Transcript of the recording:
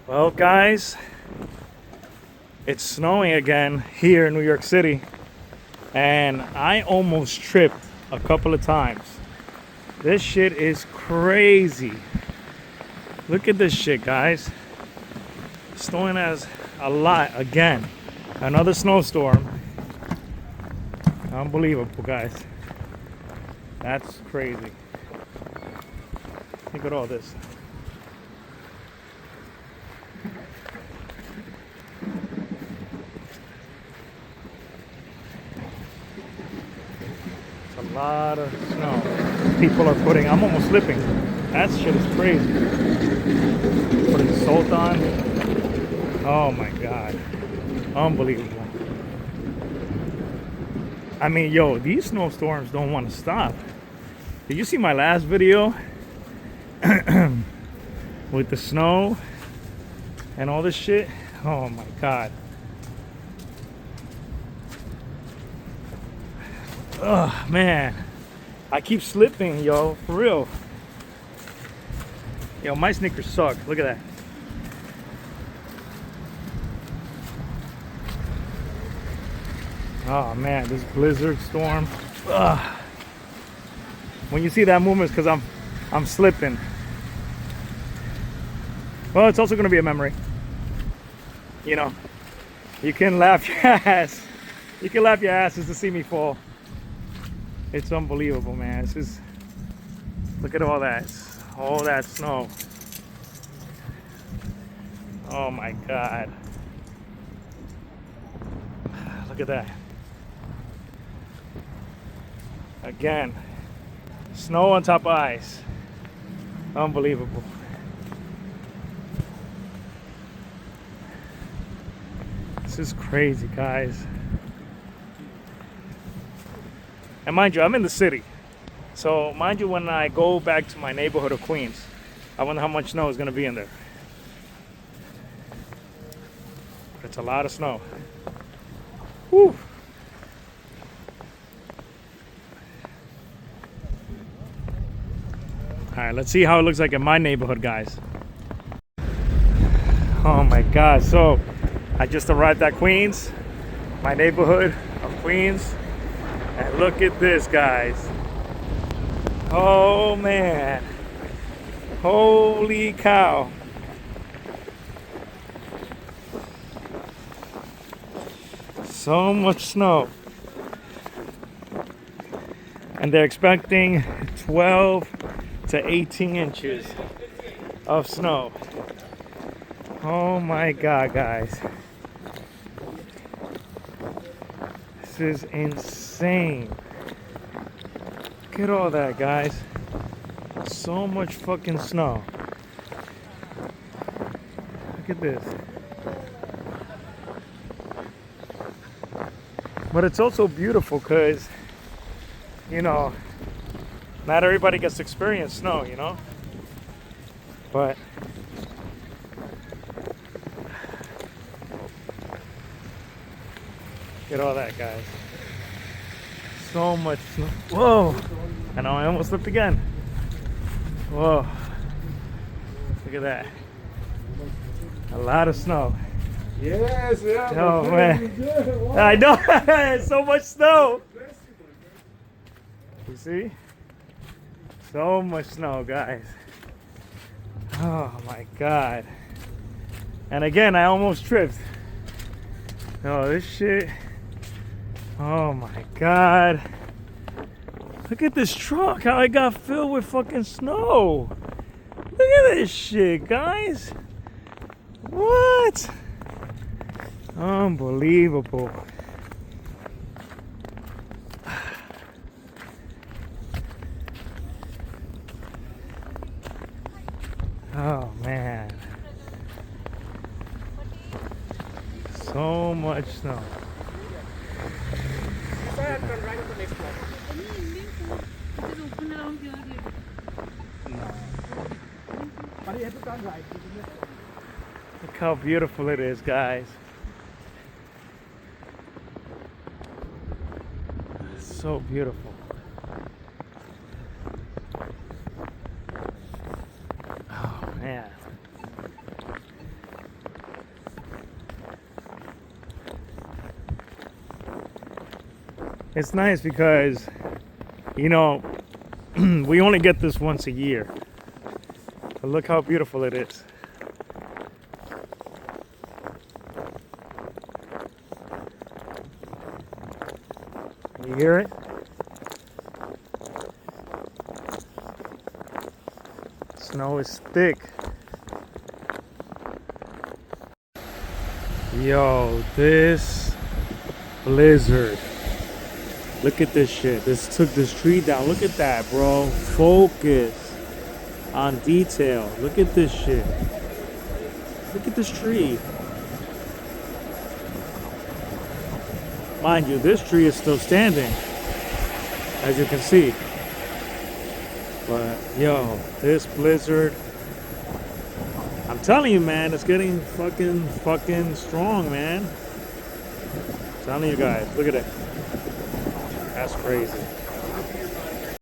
Well, guys, it's snowing again here in New York City, and I almost tripped a couple of times. This shit is crazy. Look at this shit, guys. Snowing as a lot again. Another snowstorm. Unbelievable, guys. That's crazy. Look at all this. A lot of snow. People are putting, I'm almost slipping. That shit is crazy. Putting salt on. Oh my God. Unbelievable. I mean, yo, these snowstorms don't want to stop. Did you see my last video? With the snow and all this shit? Oh my God. Oh man, I keep slipping, yo, for real. Yo, my sneakers suck. Look at that. Oh man, this blizzard storm. Ugh. When you see that movement, it's because I'm slipping. Well, it's also gonna be a memory. You know, you can laugh your ass. You can laugh your asses to see me fall. It's unbelievable, man. It's just, look at all that snow. Oh my God. Look at that. Again, snow on top of ice. Unbelievable. This is crazy, guys. And mind you, I'm in the city. So mind you, when I go back to my neighborhood of Queens, I wonder how much snow is going to be in there. It's a lot of snow. Whew. All right, let's see how it looks like in my neighborhood, guys. Oh my God. So I just arrived at Queens, my neighborhood of Queens. And look at this, guys. Oh man. Holy cow. So much snow. And they're expecting 12 to 18 inches of snow. Oh my God, guys. This is insane. Look at all that, guys. So much fucking snow. Look at this. But it's also beautiful because, you know, not everybody gets to experience snow, you know? But look at all that, guys. So much snow. Whoa! I know I almost slipped again. Whoa. Look at that. A lot of snow. Yes, yeah. Oh man. Wow. I know. So much snow. You see? So much snow, guys. Oh my God. And again, I almost tripped. Oh, this shit. Oh my God. Look at this truck, how it got filled with fucking snow. Look at this shit, guys. What? Unbelievable. Oh man. So much snow. Look how beautiful it is, guys. So beautiful. Oh man. It's nice because, you know, we only get this once a year. But look how beautiful it is. You hear it? Snow is thick. Yo, this blizzard. Look at this shit. This took this tree down. Look at that, bro. Focus on detail. Look at this shit. Look at this tree. Mind you, this tree is still standing, as you can see. But yo, this blizzard, I'm telling you, man, it's getting fucking strong, man. I'm telling you guys, look at it. That's crazy.